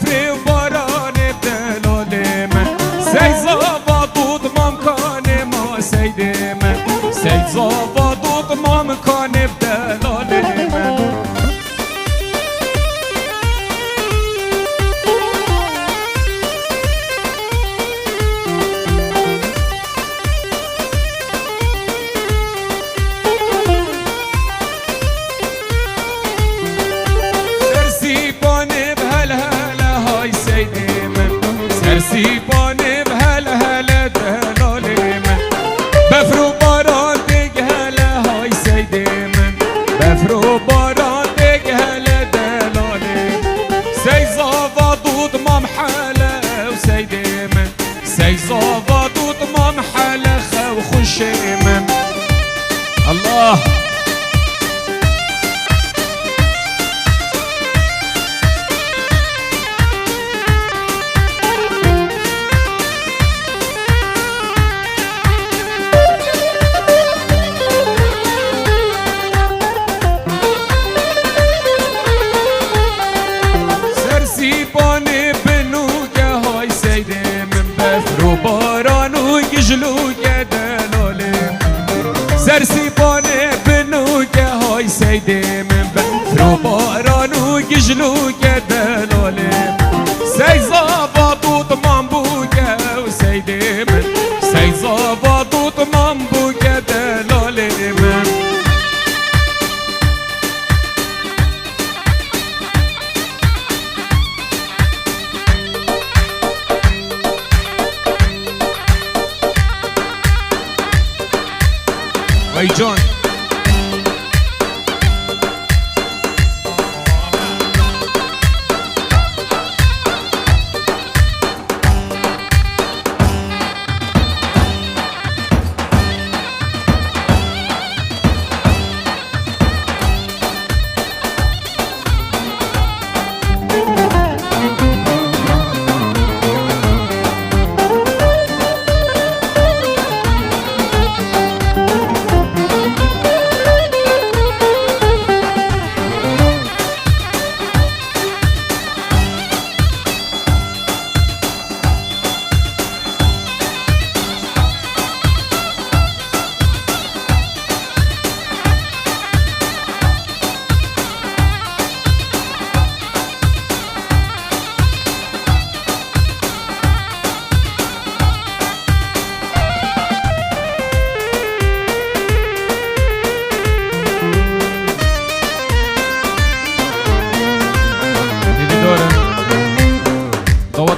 بفری و باران دلاله من سید زاوادود مامکان ما سید من سید زاوادود مامکان دلاله من سرسیبانه به هله هله دلاله من بفرو باران دیگه هله های سید من بفرو باران دیگه هله دلاله سید زاوادود مام حله و سید من سید زاوادود مام حله خو خوش من الله سرسیبانه بنوگه های سید من بفرو باران و گجلوگه دلاله سرسیبانه بنوگه های سید من بفرو باران و گجلوگه دلاله سید زاوادود مام بوگه و سید من سید زاوادود مام بوگه دلاله من ای جان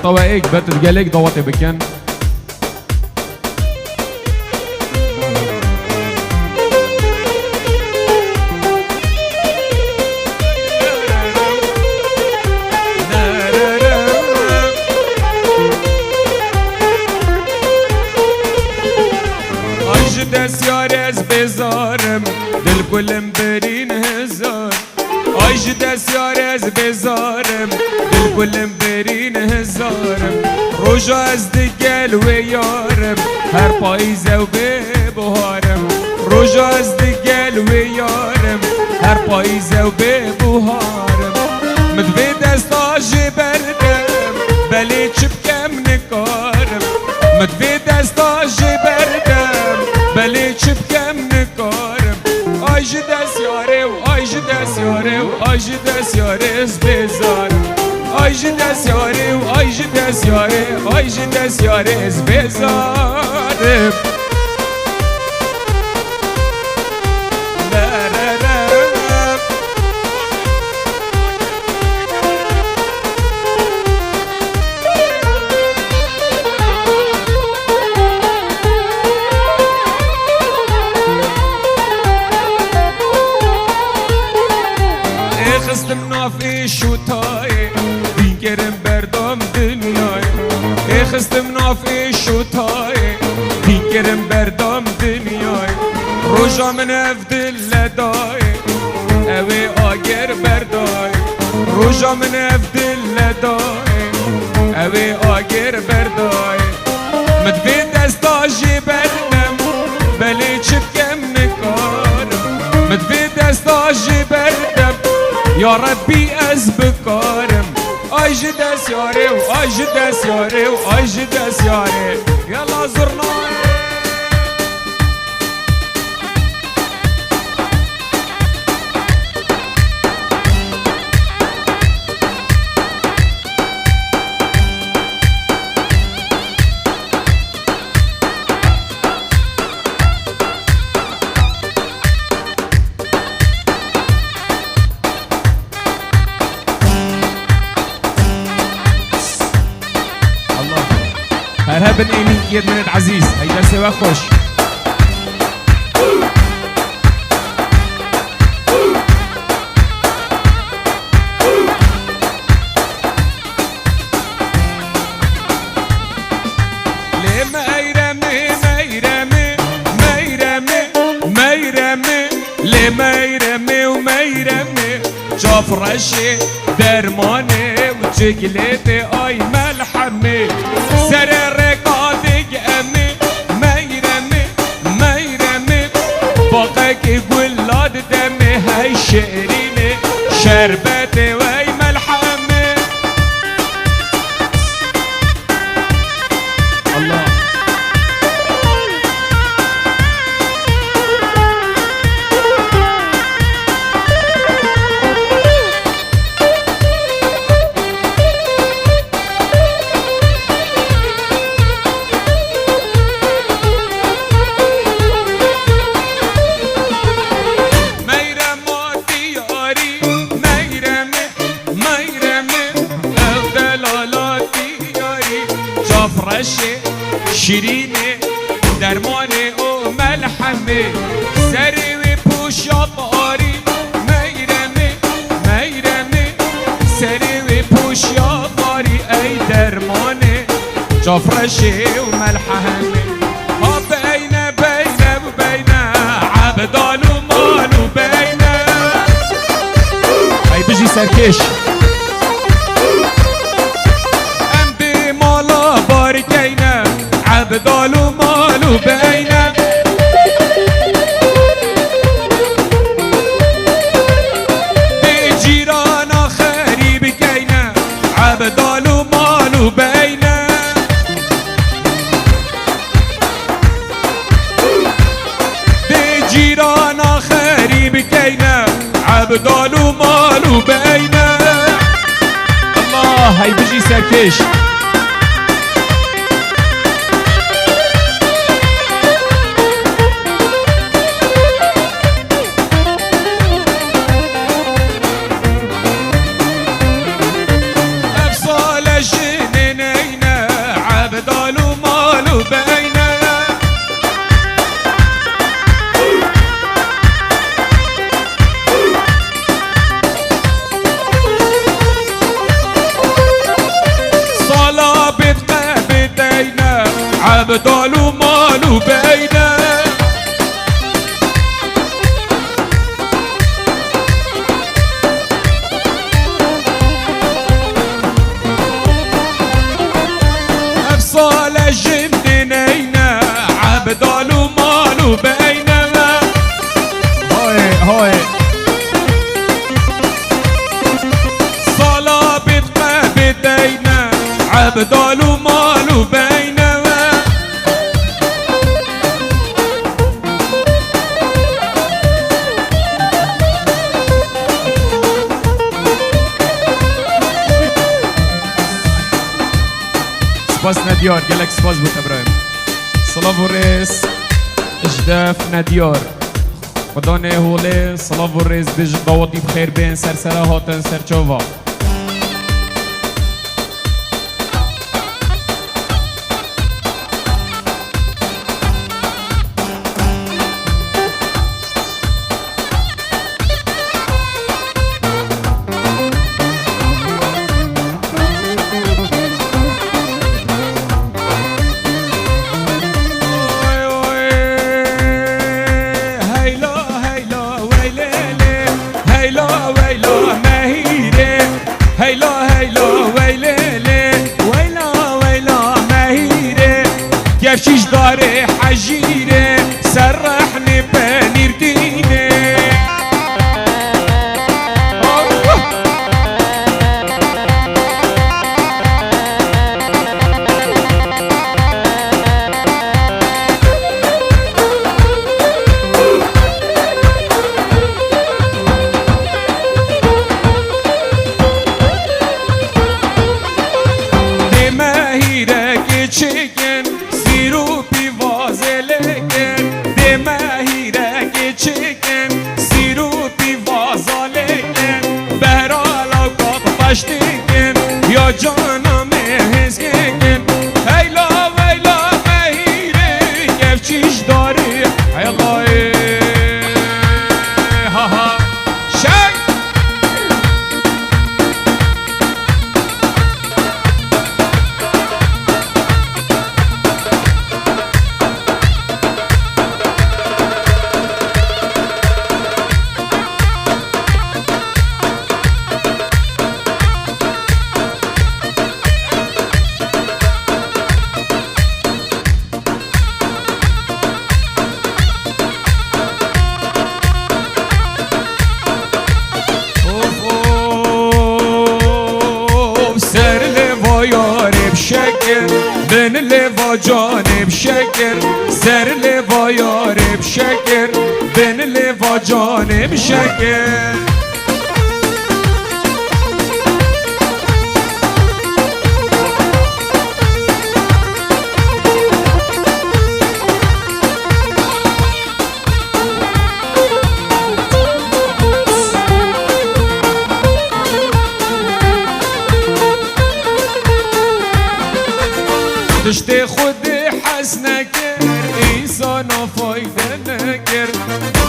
طوائق بات جالك ضوطي بكن دست یار از بزارم دل کلم برین هزار آیش دست یار از بزارم دل کلم برین هزارم روژا از دگل و یارم هر پاییزه و ببهارم روژا از دگل و یارم هر پاییزه و ببهارم مدوی دست آج بردم بلی چپکم نکارم مدوی دست آج بردم بلی چپکم نکارم آج دست یاره و آج دست یاره و آج دست یاره از بزارم آج دست یاره و آج دست یاره آج دست یاره از بزارم خستم نافی شوتای دیگرم بردم دنیای خستم نافی شوتای دیگرم بردم دنیای روژا من افدل لدای اوی آگر بردای روژا من افدل لدای اوی آگر بردای مدوی دستاجی بردم بلی چپکم نکارم مدوی دستاجی بردم یا ربی از بکارم اجد سياري واجد سياري واجد سياري يلا زرنا هرهبن ايمين كيد من العزيز هيدا سوا خوش ليه ميرمي ميرمي ميرمي ميرمي ليه ميرمي وميرمي شوف رشي درماني وشكلتي اي ملحمي سرر قادق امي ميرمي ميرمي فوقك ولاد دمي هاي شعريني شربتي وي ملحمي الله فرشي شيريني درماني وملحمي سري وبوشا طاري ميرمي ميرمي سري وبوشا طاري اي درماني فرشي وملحمي بين بين وبين عبدال ومال وبين هاي بيجي سركش باركينا عبدال ومال وبينا بجيرانا خريب كينا عبدال ومال وبينا بجيرانا خريب كينا عبدال ومال وبينا الله هاي بيجي سركش عبدال ومال وبينا افصال الجندنينا عبدال ومال وبينا هاي هاي صلابة قابتينا عبدال ومال وبينا سباس نديار قالك سباس بوت ابراهيم صلاة والريس اجداف نديار خدانه هوله صلاة والريس بيج ضوضي بخير بين سرسره هاتن سرچووا هيلا هيلا ويلي هيلا ويلا مهيري یا جانا مهزگن هیلا ویلا مهیره گفچیش داری هیلای ها ها شک بن لوا جانب شکر سر لوا یارب شکر بن لوا جانب شکر دشت خود حس نکر انسان فایده نکر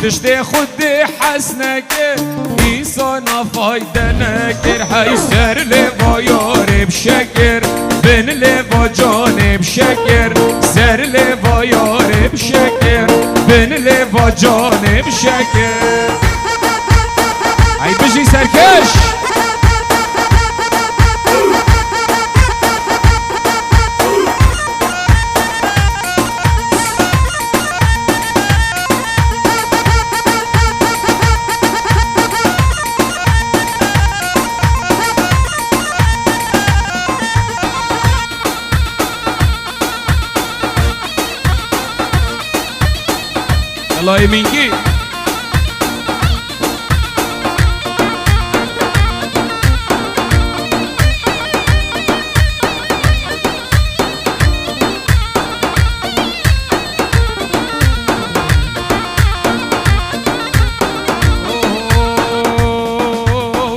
دشت خود حس نکر انسان فایده نکر های سر لوا یارب شکر بن لوا جانب شکر سر لوا یارب شکر بن لوا جانب شکر ای بجی سرکش الله يمينكي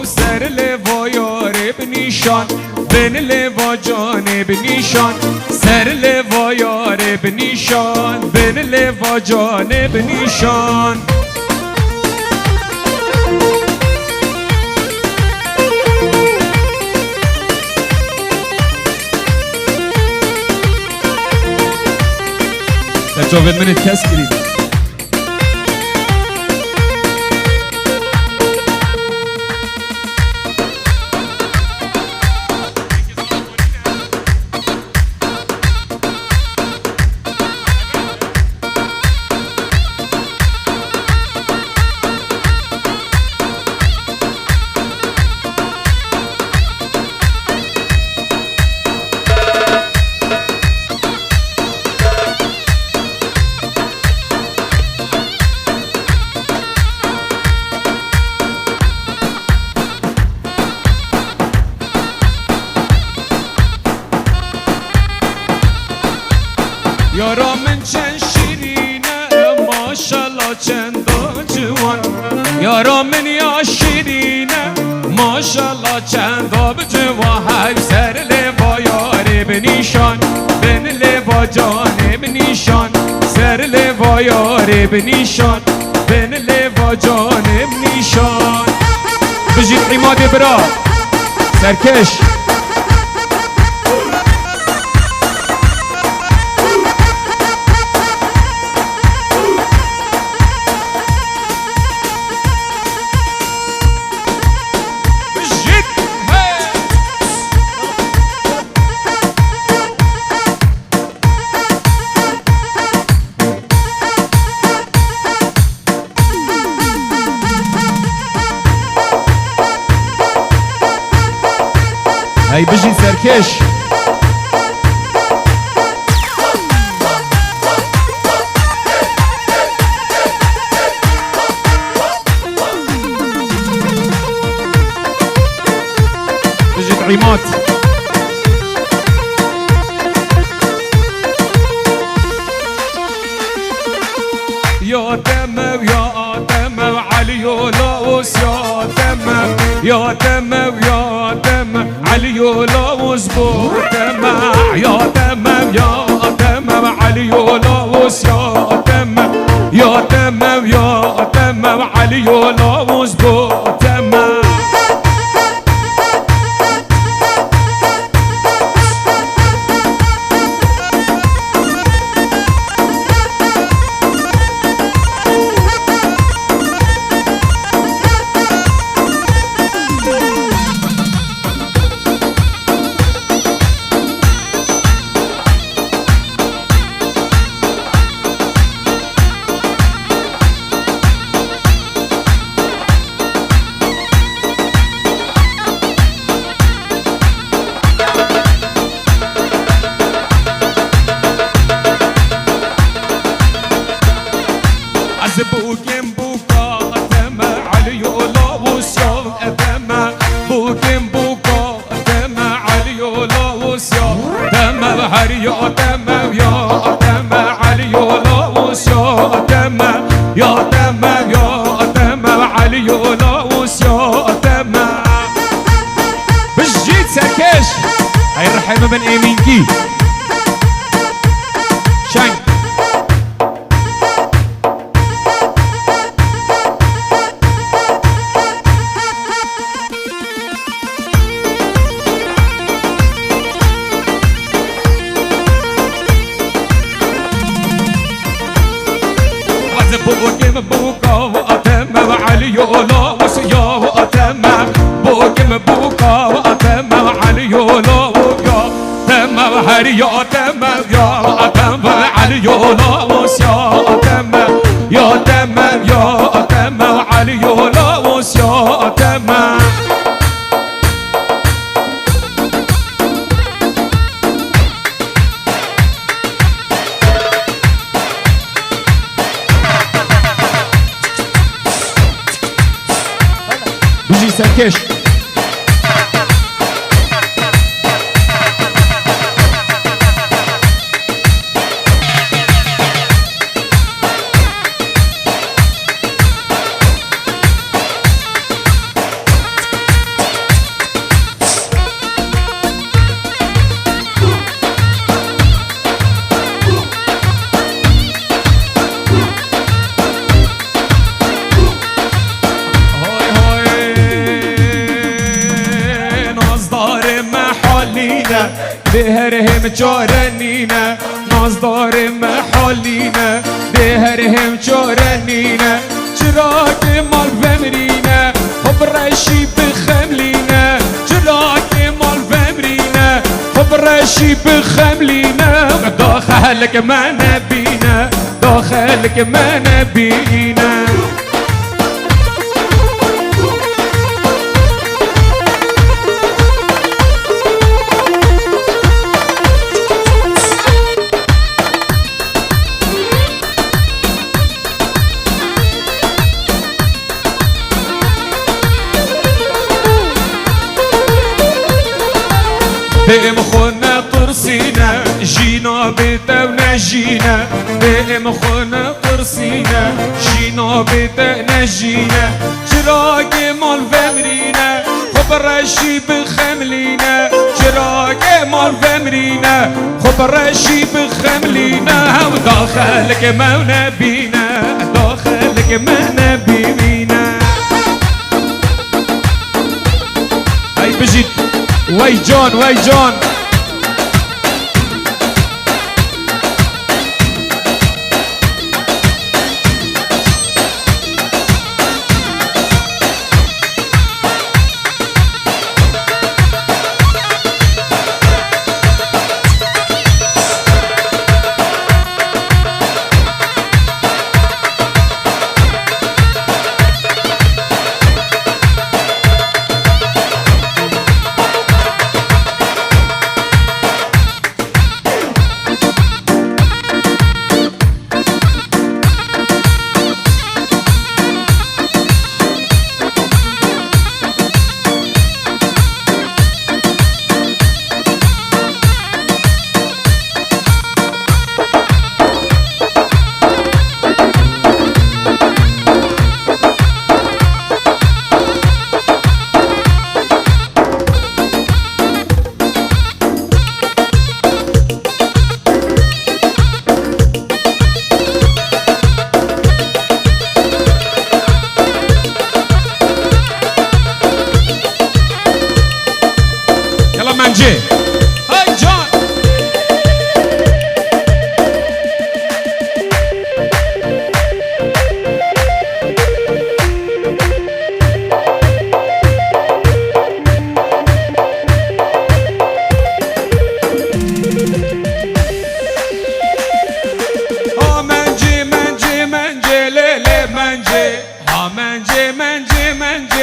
سر لوا یارب نیشان بن لوا جانب نیشان سر لوا یارب نیشان بن لوا جانب نیشان تجاوز من التسكري یارا من چند شیرینه ماشالله چند جوان یارا من یا شیرینه ماشالله چند جوان های سر لوا یارب نیشان بن لوا جانب نیشان سر لوا یارب نیشان بن لوا جانب نیشان بجید عماد برا سرکش هی بجید سرکش بجید عماد يا دم ويا آدم وعلي يولاوس يا تمام يا تمام يا تمام علي يولاوس بو تمام يا تمام يا تمام علي يولاوس يا تمام يا تمام يا تمام علي يولاوس بو تمام بوكين بوكا أتما علي يولاوس يا أتما بوكين بوكا أتما علي يولاوس يا أتما بحري يا أتما يا أتما علي يولاوس يا أتما يا أتما يا أتما علي يولاوس يا أتما بجيت سكش هاي الرحمة من إيمينكي شانك بوكيم بوكا وأتمم علي يولاوس يا وأتمم بوكيم بوكا وأتمم علي يولاوس يا تمم هري يا تمم يا وأتمم علي يولاوس يا تمم يا تمم يا تمم علي يولاوس يا تمم بيجي سركش بهرهم جارنينا نازدار محالينا بهرهم جارنينا چراغ مال بمرينا خب رشي بخملينا چراغ مال بمرينا خب رشي بخملينا داخلك ما نبينا داخلك ما نبينا بهم خونا قرصينا جينا بيتنا جينا بهم خونا قرصينا جينا بيتنا جينا چراغ مال بمرينا خب رشي بخملينا چراغ مال بمرينا خب رشي بخملينا وداخلك ما نبينا داخلك ما نبينا هاي بجيت وي جون وي جون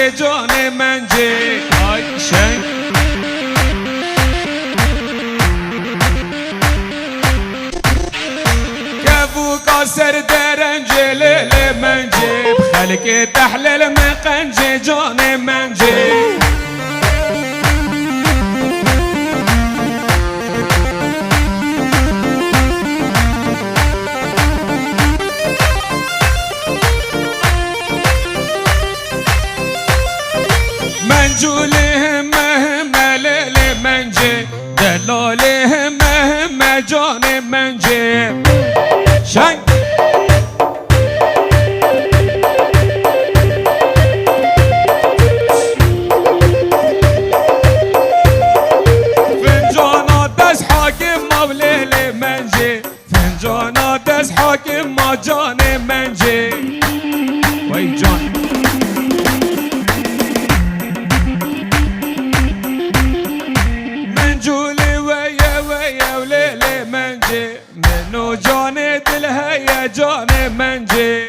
منجي جاني منجي هاي شنگ كفو كاسر درنجي ليلي منجي بخلقي تحلل من قنجي جاني منجي منجولهم مهمة ليلي منجي دلالهم مهمة جاني منجي شنگ فنجانا دست حاكم ما وليلي منجي فنجانا دست حاكم ما جاني منجي وي جان منجولي ويا ويا وليلي منجي منو جاني دلها يا جاني منجي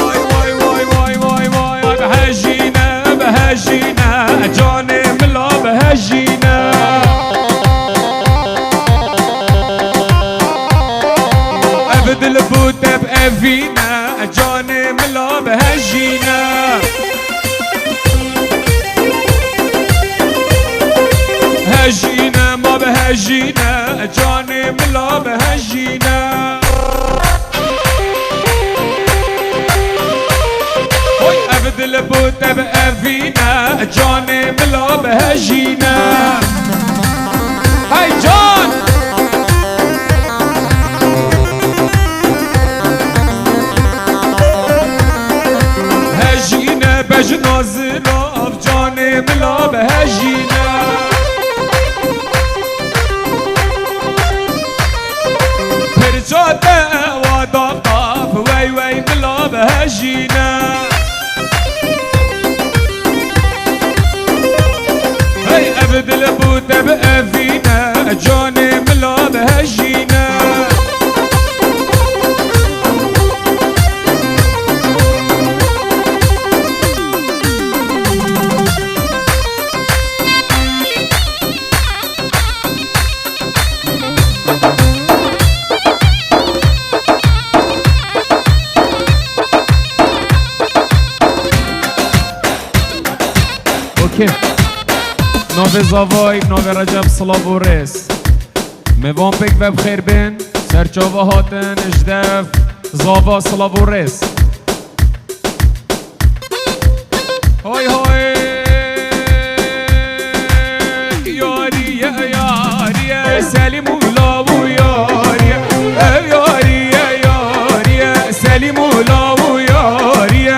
واي واي واي واي واي واي بهجينا بهجينا جاني ملا بهجينا ابد البوت بأفينا جاني ملا بهجينا هجينا ما بهجينا جاني ملا بهجينا ابد البوت بأفينا جاني ملا بهجينا هاي جان هجينا بجنا زراف جاني ملا بهجينا فرجاته ودقاف وي وي ملا بهجينا هي ابد البوت بأفينا جاني ملا بهجينا ناو زاوای ناو رجب صلاب و رس میوان پک و بخیر بین سرچاوه هاتن اجدف زاوا صلاب و رس های های یاری یاری سلیم و لاو یاری یاری یاری سلیم و لاو یاری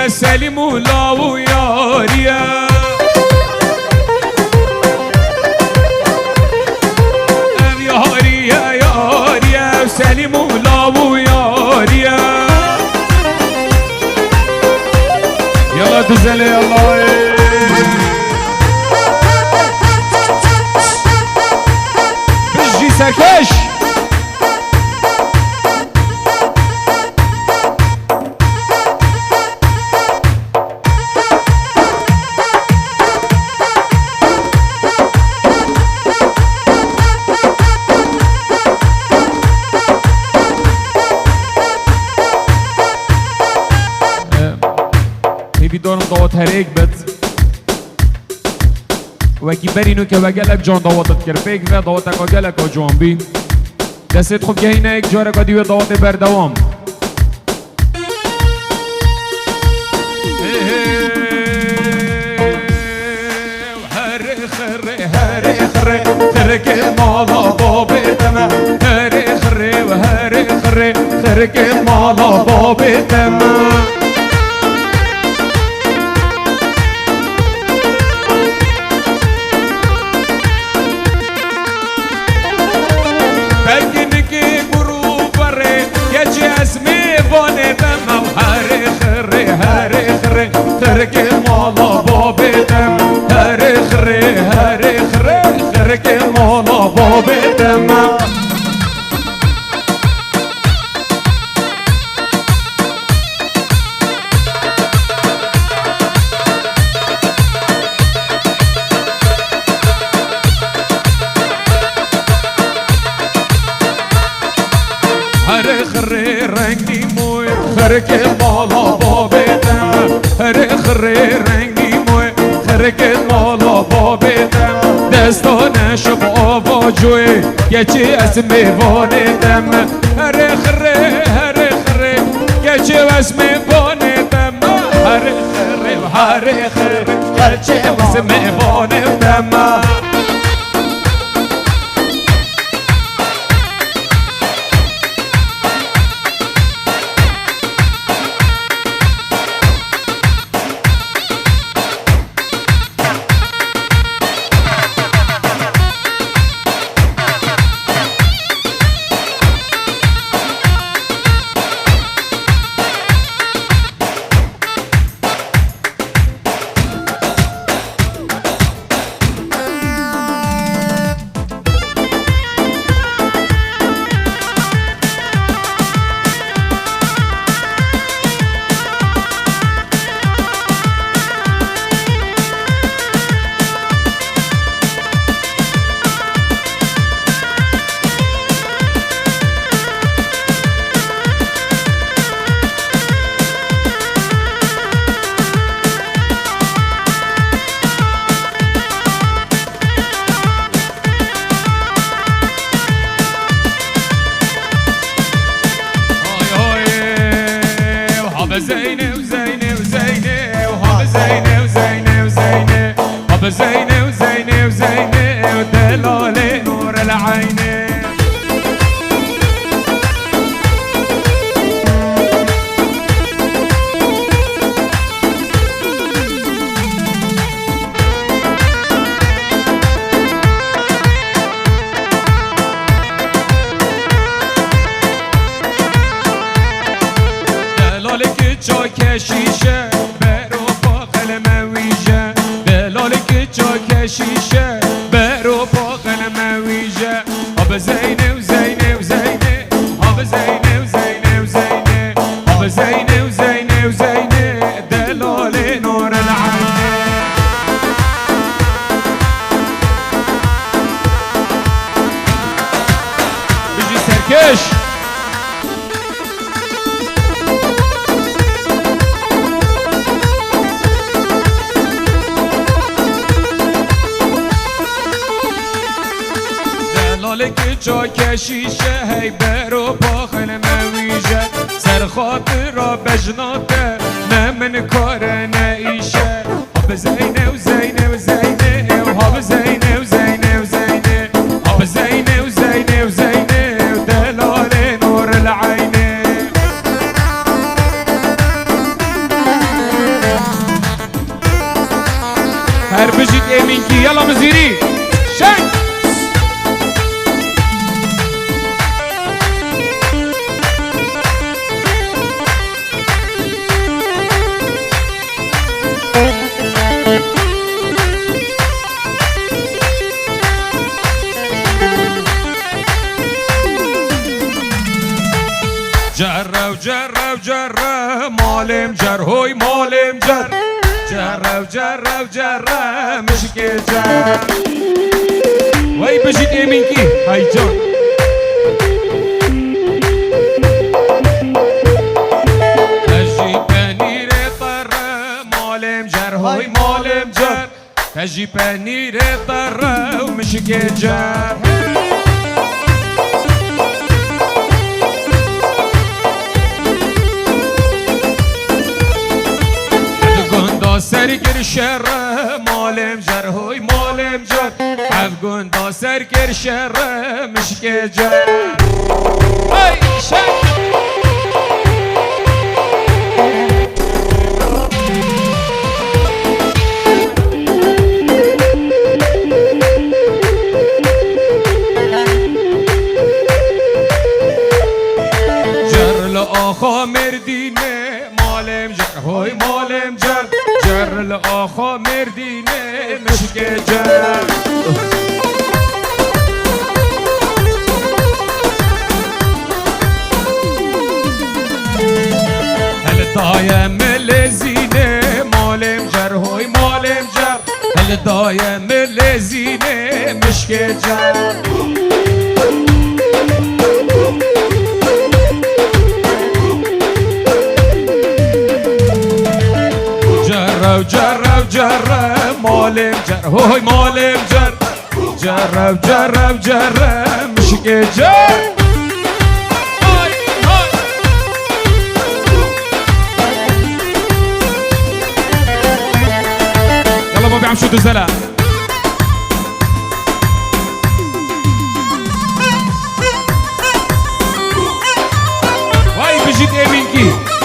سلیم و لاو یاریا یاریا یاریا سلیم و لاو یاریا یلا تزلی الله بجی سرکش دارم داوت هریک بد وکی برینو که وگلک جان داوتت کرد پیک و داوتک آگلک آ جان بی دستت خوب که اینه یک جارک آدی و داوت بردوام هر خره ترک مالا بابه دمه هر خره بابي تمام بلكنكي قروبري يجي اسمي بوني تمام هاري خري هاري خري خركي مولا بابي تمام هاري خري هاري خري خركي مولا بابي تمام هري خري رنگی موی خرکه مالا بابی دم هري خري رنگی موی خرکه مالا بابی دم دستانش بابا جوی گچی اسمی وانی دم هري خري گچی اسمی وانی دم هري خري گچی اسمی وانی دم زينة وزينة وزينة وهاب زينة وزينة وزينة هاب زينة وزينة وزينة ودلالي نور العين چاک شیشه برو با قلم ویژه دلالک چاک شیشه برو با قلم ویژه آب زینه و زینه و زینه آب زینه و زینه و زینه آب زینه و زینه و زینه دلال نور العینه بيجي سركش که چاک شیشه هی برو با خلم ویژه سر خاطر را بجناته نه من کار نه ایشه آب زینه و زینه و زینه و آب زینه و زینه و زینه آب زینه و زینه و زینه و دلال نور العینه هر بجید امین کی یلا مزیری شنگ جره و جره و جره مالم جر هوی مالم جر جره و جره و جره مشکی جر وای بشید ایمین کی های جان تجی پنیر طره مالم جر هوی مالم جر تجی پنیر طره و مشکی جر سرگر شر مالم جر هوی مالم جر افغان دا سرگر شر مشک جر ای شک الآخا مردینه مالم جر های مالم جر جر الآخا مردینه مشک جر هل دایم لزینه مالم جر های مالم جر هل دایم لزینه مشک جر جرب جرب مالم جر هوی مالم جر جرب مشک جر يلا بابي عم شو الزلق واي بجيت امينكي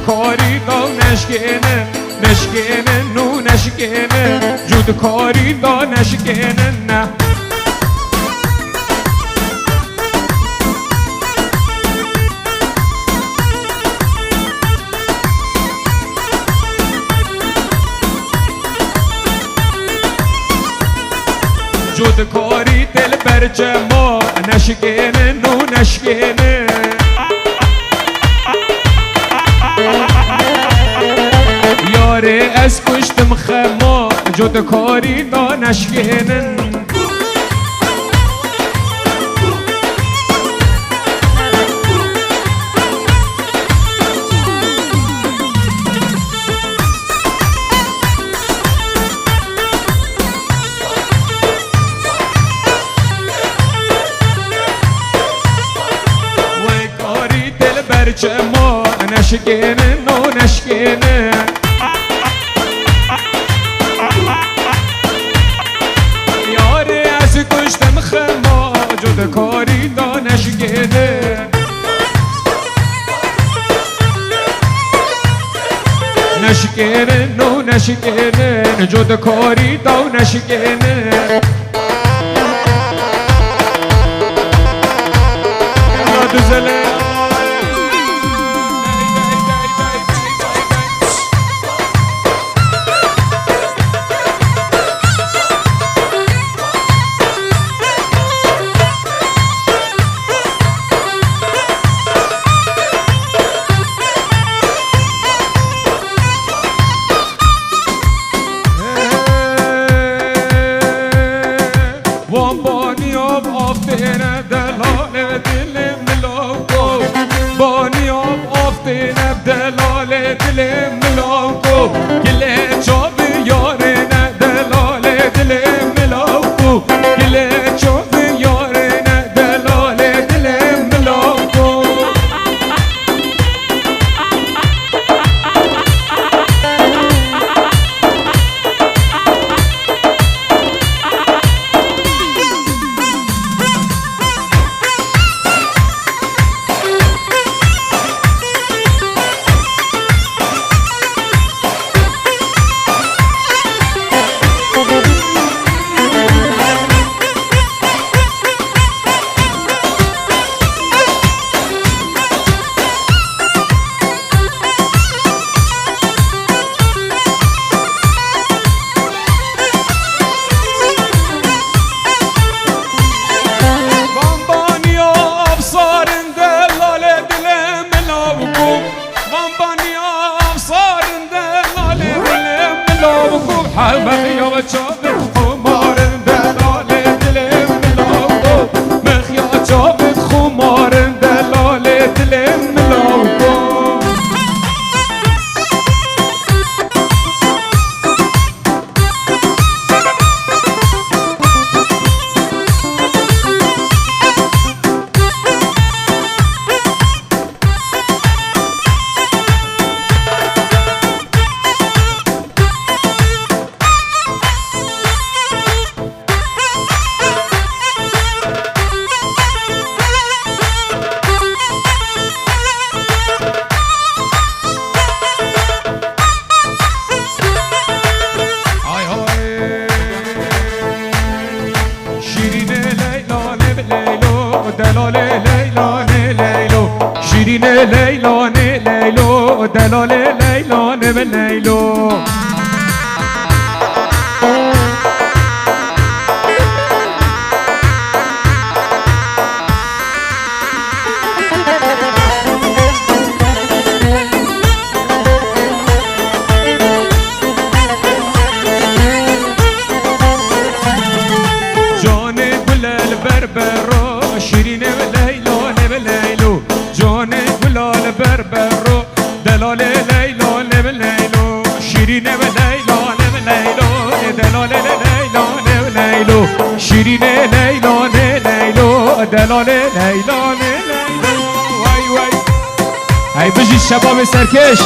کاری دا نشکنه نشکنه نو نشکنه جود کاری دا نشکنه نه جود کاری دل برچه ما نشکنه نو نشکنه یاره از کشتم خما جود کاری دا نشکنن وی کاری دل برچه ما نشکنن نو نشکنن کشتم خما جود کاری دا نشکنه نشکنه نو نشکنه جود کاری دا نشکنه دوزله دلال دل ملاکو گله چوب یاره نه دلال دل ملاکو گله چوب یاره ليلاني ليلو دلالي ليلاني بالليلو بربرو شيرين بليلون بليلو جوني بلال بربرو دلال ليلون بليلو شيرين بليلون بليلو دلال ليلون بليلو شيرين ليلون ليلو دلال ليلون ليلو واي واي هاي بيجي الشباب سركش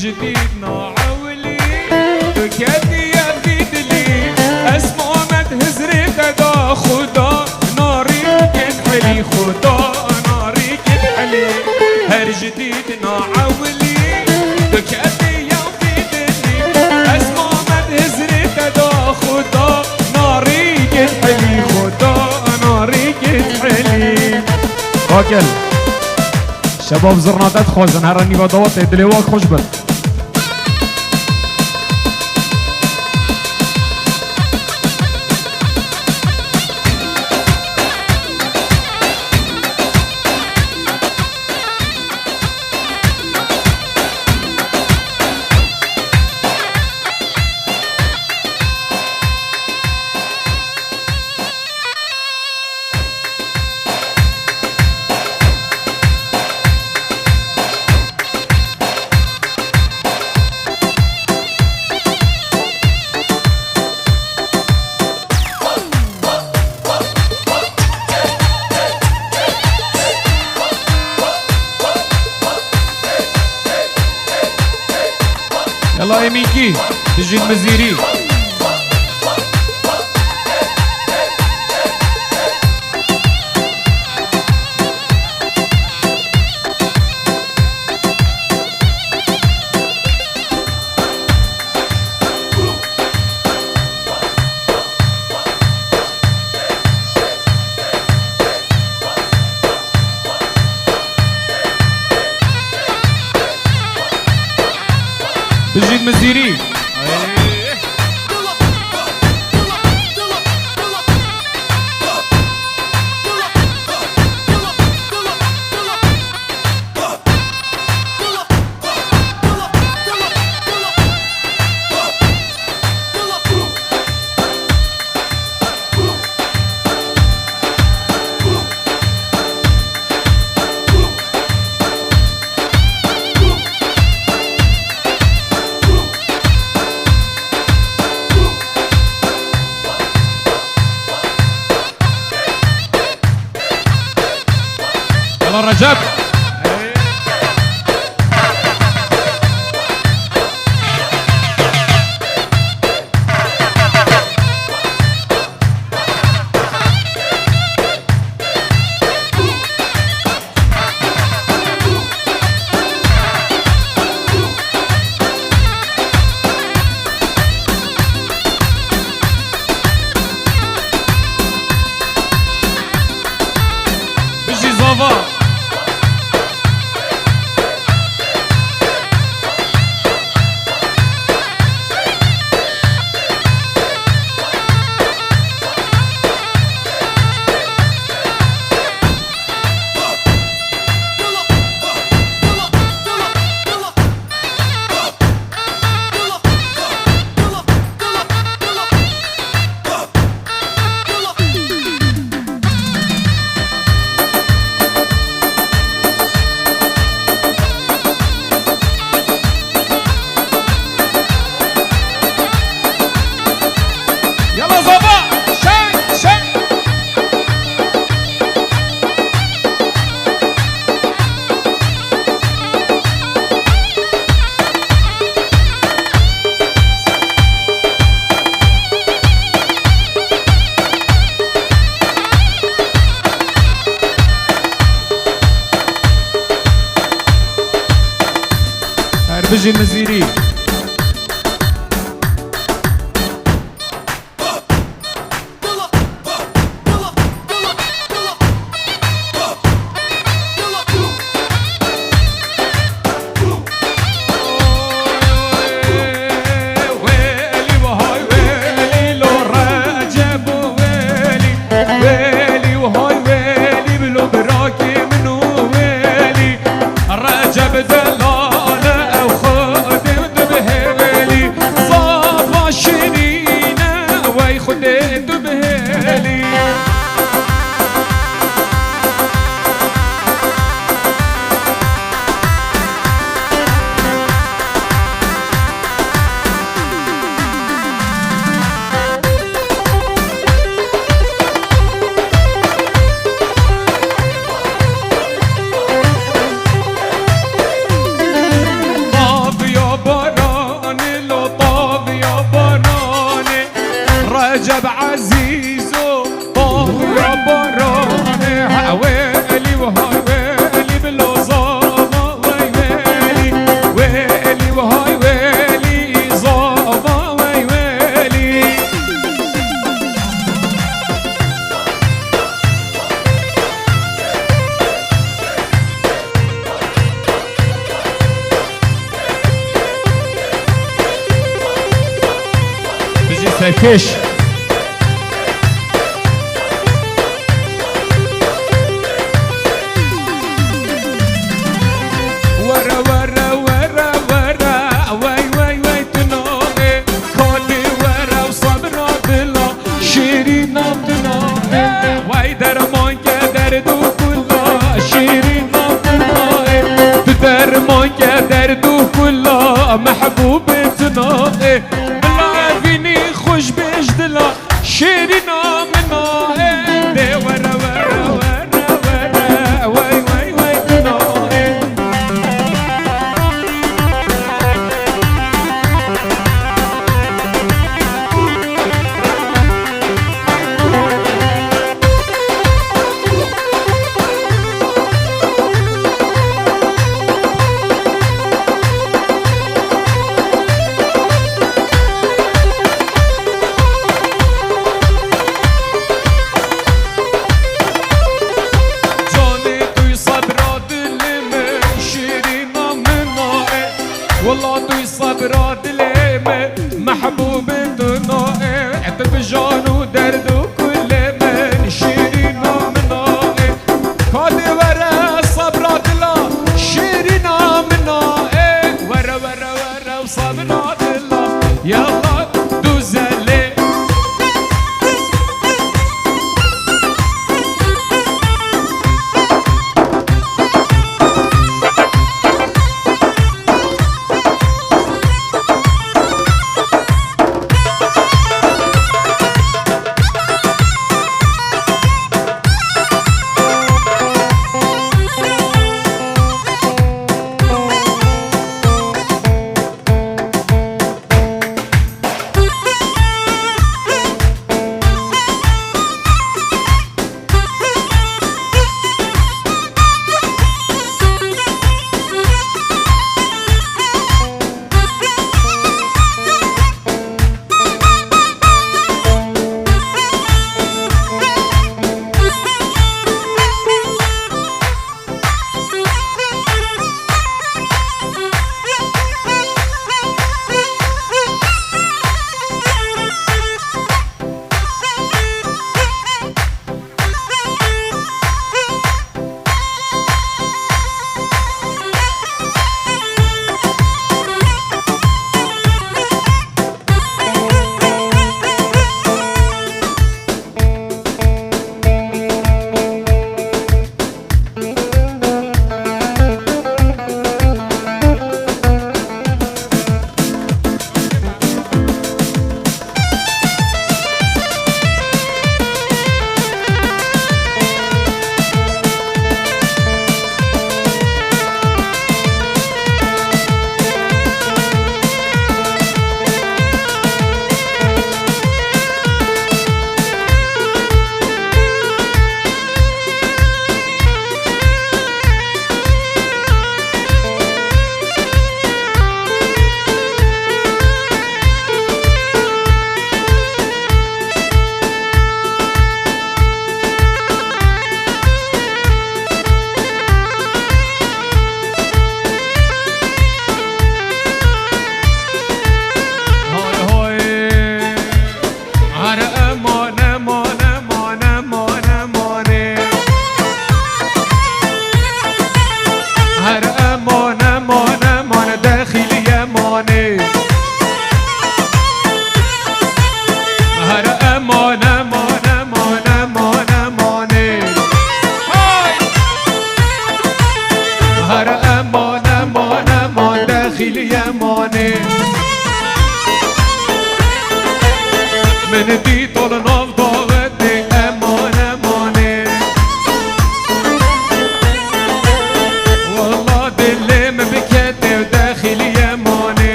جديد نعولي بكادي يزيد لي اسمه مدهز ريكا خدا ناري كنحلي خدا ناري كنحلي هر جديد نعولي بكادي يزيد لي اسمه مدهز ريكا خدا ناري كنحلي خدا ناري كنحلي اوكل شباب زرناتات خوزن هر نیوا دوات دلواک خوش بد يلا يا ميكي تجي المزيري بيجي المزيري يلا رجب بيجي زافا بجي مزيري رجب عزيزو طاف يا براني ويلي وهاي ويلي بالوظافة ويلي ويلي وهاي ويلي ظافة ويلي بيجي سيفيش دردو كله محبوبتنا بالله فيني خوش بجدلا شيرينا منا دي ورا ورا ورا ورا واي واي واي تنا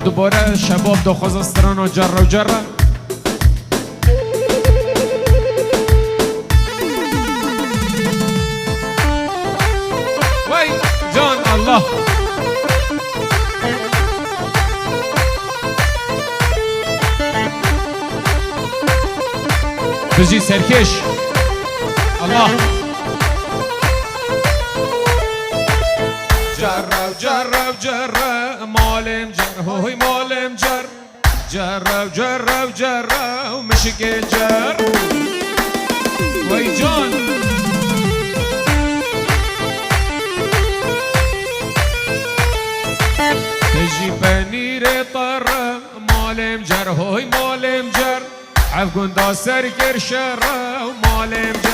دوباره شباب دو خوزستران و جره و جره وای جان الله بجي سركش الله جرب جرب جرب مالم جر هوي مالم جر جرب جرب جرب مشك جر وي جان تجي بنير طر مالم جر هوي مالم جر عفقون دا سركر شر ومالم جر